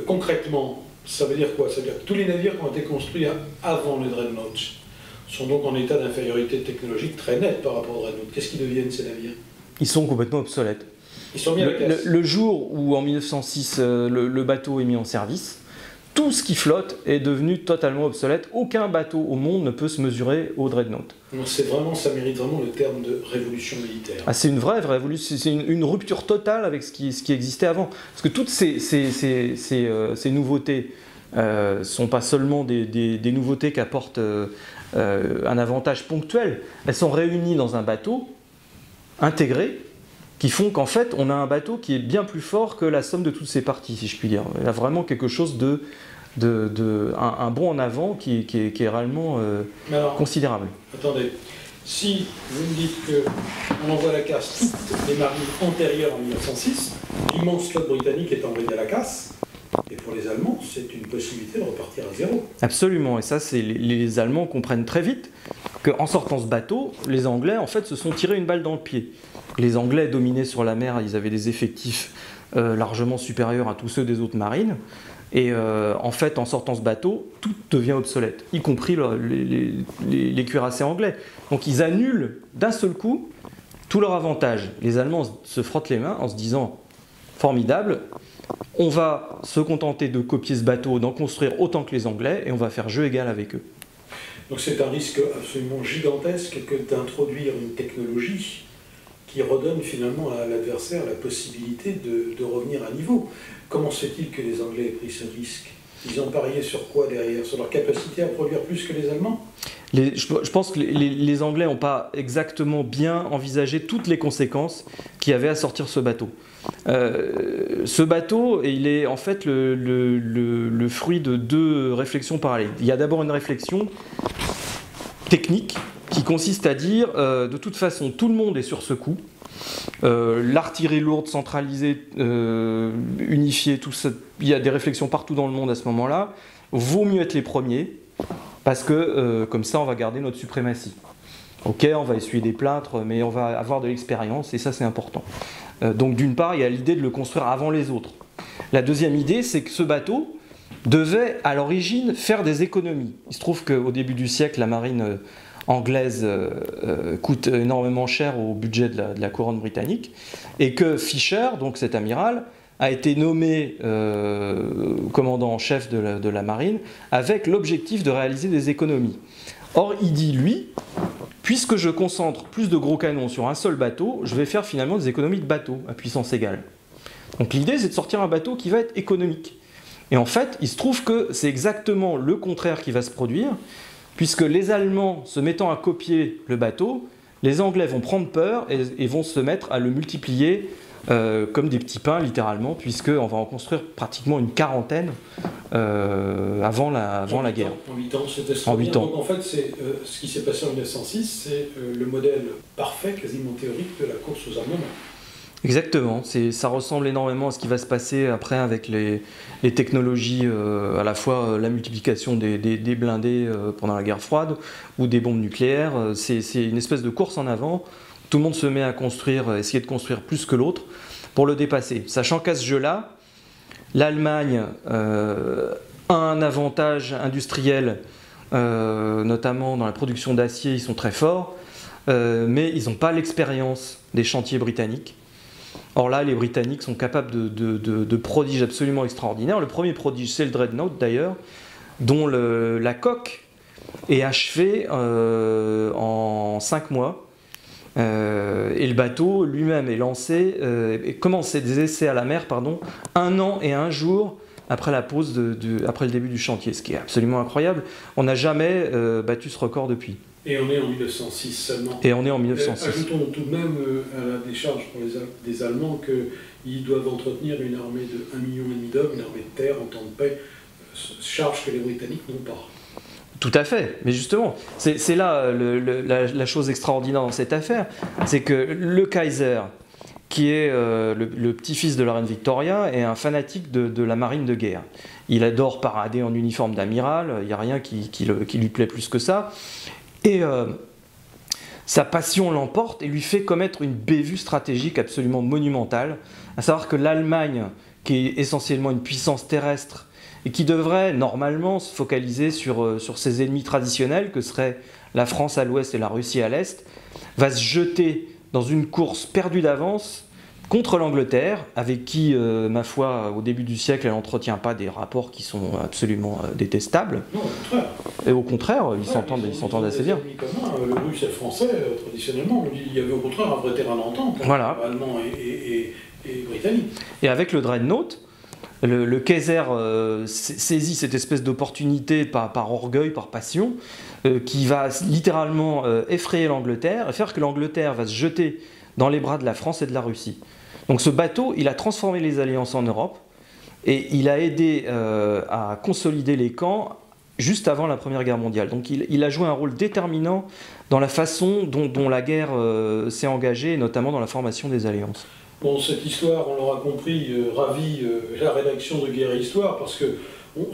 Concrètement, ça veut dire quoi? Ça veut dire que tous les navires qui ont été construits avant le Dreadnought sont donc en état d'infériorité technologique très net par rapport au Dreadnought. Qu'est-ce qu'ils deviennent, ces navires? Ils sont complètement obsolètes. Ils sont mis à la casse. Le jour où, en 1906, le bateau est mis en service, tout ce qui flotte est devenu totalement obsolète. Aucun bateau au monde ne peut se mesurer au Dreadnought. Ça mérite vraiment le terme de révolution militaire. Ah, c'est une vraie révolution, c'est une rupture totale avec ce qui existait avant. Parce que toutes ces nouveautés ne sont pas seulement des nouveautés qui apportent un avantage ponctuel, elles sont réunies dans un bateau intégré, qui font qu'en fait, on a un bateau qui est bien plus fort que la somme de toutes ses parties, si je puis dire. Il y a vraiment quelque chose un bond en avant qui est réellement considérable. Attendez, si vous me dites qu'on envoie à la casse toutes les marines antérieures en 1906, l'immense flotte britannique est envoyée à la casse, et pour les Allemands, c'est une possibilité de repartir à zéro. Absolument, et ça, les Allemands comprennent très vite qu'en sortant ce bateau, les Anglais, en fait, se sont tirés une balle dans le pied. Les Anglais dominaient sur la mer, ils avaient des effectifs largement supérieurs à tous ceux des autres marines. Et en fait, en sortant ce bateau, tout devient obsolète, y compris les cuirassés anglais. Donc ils annulent d'un seul coup tous leurs avantages. Les Allemands se frottent les mains en se disant « formidable, on va se contenter de copier ce bateau, d'en construire autant que les Anglais, et on va faire jeu égal avec eux. » Donc c'est un risque absolument gigantesque que d'introduire une technologie qui redonne finalement à l'adversaire la possibilité de revenir à niveau. Comment se fait-il que les Anglais aient pris ce risque? Ils ont parié sur quoi derrière? Sur leur capacité à produire plus que les Allemands? Je pense que les Anglais n'ont pas exactement bien envisagé toutes les conséquences qu'il y avait à sortir ce bateau. Ce bateau, il est en fait le fruit de deux réflexions parallèles. Il y a d'abord une réflexion technique qui consiste à dire de toute façon tout le monde est sur ce coup, l'artillerie lourde centralisée, unifiée, tout ça, il y a des réflexions partout dans le monde à ce moment-là, vaut mieux être les premiers parce que comme ça on va garder notre suprématie. Ok, on va essuyer des plâtres, mais on va avoir de l'expérience et ça c'est important. Donc d'une part il y a l'idée de le construire avant les autres. La deuxième idée c'est que ce bateau devait à l'origine faire des économies. Il se trouve qu'au début du siècle la marine anglaise coûte énormément cher au budget de la couronne britannique et que Fisher, donc cet amiral, a été nommé commandant en chef de la marine avec l'objectif de réaliser des économies. Or il dit lui, puisque je concentre plus de gros canons sur un seul bateau, je vais faire finalement des économies de bateau à puissance égale. Donc l'idée c'est de sortir un bateau qui va être économique. Et en fait il se trouve que c'est exactement le contraire qui va se produire, puisque les Allemands se mettant à copier le bateau, les Anglais vont prendre peur et vont se mettre à le multiplier comme des petits pains, littéralement, puisqu'on va en construire pratiquement une quarantaine avant la guerre. En 8 ans, c'était ce Donc en fait, ce qui s'est passé en 1906, c'est le modèle parfait, quasiment théorique, de la course aux armements. Exactement, ça ressemble énormément à ce qui va se passer après avec les technologies, à la fois la multiplication des blindés pendant la guerre froide ou des bombes nucléaires. C'est une espèce de course en avant, tout le monde se met à construire, essayer de construire plus que l'autre pour le dépasser. Sachant qu'à ce jeu-là, l'Allemagne a un avantage industriel, notamment dans la production d'acier, ils sont très forts, mais ils n'ont pas l'expérience des chantiers britanniques. Or là, les Britanniques sont capables de prodiges absolument extraordinaires. Le premier prodige, c'est le Dreadnought d'ailleurs, dont la coque est achevée en 5 mois. Et le bateau lui-même est lancé, commencé des essais à la mer, 1 an et 1 jour après la pause après le début du chantier, ce qui est absolument incroyable. On n'a jamais battu ce record depuis. Et on est en 1906 seulement. Et on est en 1906. Ajoutons tout de même à la décharge pour des Allemands qu'ils doivent entretenir une armée de 1,5 million d'hommes, une armée de terre en temps de paix, charge que les Britanniques n'ont pas. Tout à fait, mais justement, c'est là la chose extraordinaire dans cette affaire, c'est que le Kaiser, qui est le petit-fils de la reine Victoria, est un fanatique de la marine de guerre. Il adore parader en uniforme d'amiral, il n'y a rien qui lui plaît plus que ça. Et sa passion l'emporte et lui fait commettre une bévue stratégique absolument monumentale, à savoir que l'Allemagne, qui est essentiellement une puissance terrestre et qui devrait normalement se focaliser sur ses ennemis traditionnels, que seraient la France à l'ouest et la Russie à l'est, va se jeter dans une course perdue d'avance contre l'Angleterre, avec qui, ma foi, au début du siècle, elle n'entretient pas des rapports qui sont absolument détestables. Non, au contraire. Et au contraire, ils s'entendent assez bien. Le russe et le français, traditionnellement, il y avait au contraire un vrai terrain d'entente, voilà. Allemand et britannique. Et avec le Dreadnought, le Kaiser saisit cette espèce d'opportunité par orgueil, par passion, qui va littéralement effrayer l'Angleterre et faire que l'Angleterre va se jeter dans les bras de la France et de la Russie. Donc ce bateau, il a transformé les alliances en Europe et il a aidé à consolider les camps juste avant la Première Guerre mondiale. Donc il a joué un rôle déterminant dans la façon dont la guerre s'est engagée, et notamment dans la formation des alliances. Bon, cette histoire, on l'aura compris, ravit la rédaction de Guerre et Histoire, parce que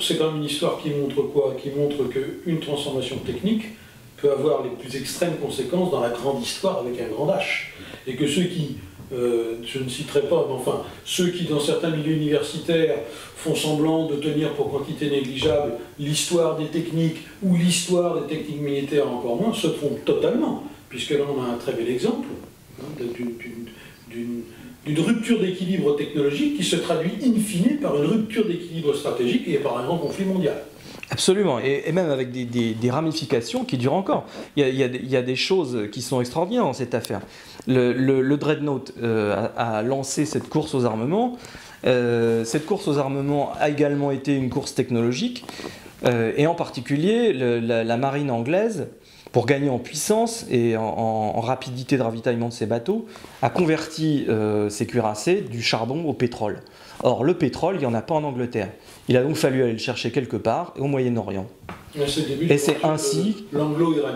c'est quand même une histoire qui montre quoi? Qui montre qu'une transformation technique peut avoir les plus extrêmes conséquences dans la grande histoire avec un grand H. Et que ceux qui, je ne citerai pas, mais enfin, ceux qui dans certains milieux universitaires font semblant de tenir pour quantité négligeable l'histoire des techniques ou l'histoire des techniques militaires encore moins, se trompent totalement, puisque là on a un très bel exemple d'une rupture d'équilibre technologique qui se traduit in fine par une rupture d'équilibre stratégique et par un grand conflit mondial. Absolument, et même avec des ramifications qui durent encore. Il y a des choses qui sont extraordinaires dans cette affaire. Le Dreadnought a lancé cette course aux armements. Cette course aux armements a également été une course technologique, et en particulier la marine anglaise, pour gagner en puissance et en rapidité de ravitaillement de ses bateaux, a converti ses cuirassés du charbon au pétrole. Or, le pétrole, il n'y en a pas en Angleterre. Il a donc fallu aller le chercher quelque part, au Moyen-Orient. Et c'est ainsi,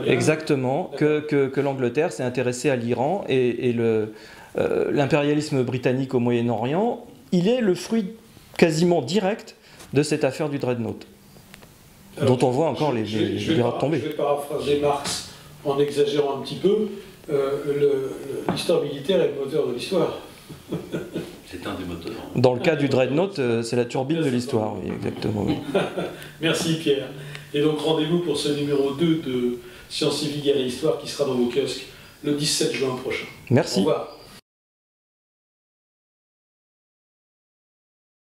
exactement, que l'Angleterre s'est intéressée à l'Iran, et l'impérialisme britannique au Moyen-Orient, il est le fruit quasiment direct de cette affaire du Dreadnought. Alors, dont on voit encore les pirates tomber. Je vais paraphraser Marx en exagérant un petit peu. L'histoire militaire est le moteur de l'histoire. C'est un des moteurs. Dans le cas du Dreadnought, c'est la turbine de l'histoire, oui, exactement. Oui. Merci Pierre. Et donc rendez-vous pour ce numéro 2 de Sciences civiques, guerre et histoire qui sera dans vos kiosques le 17 juin prochain. Merci. Au revoir.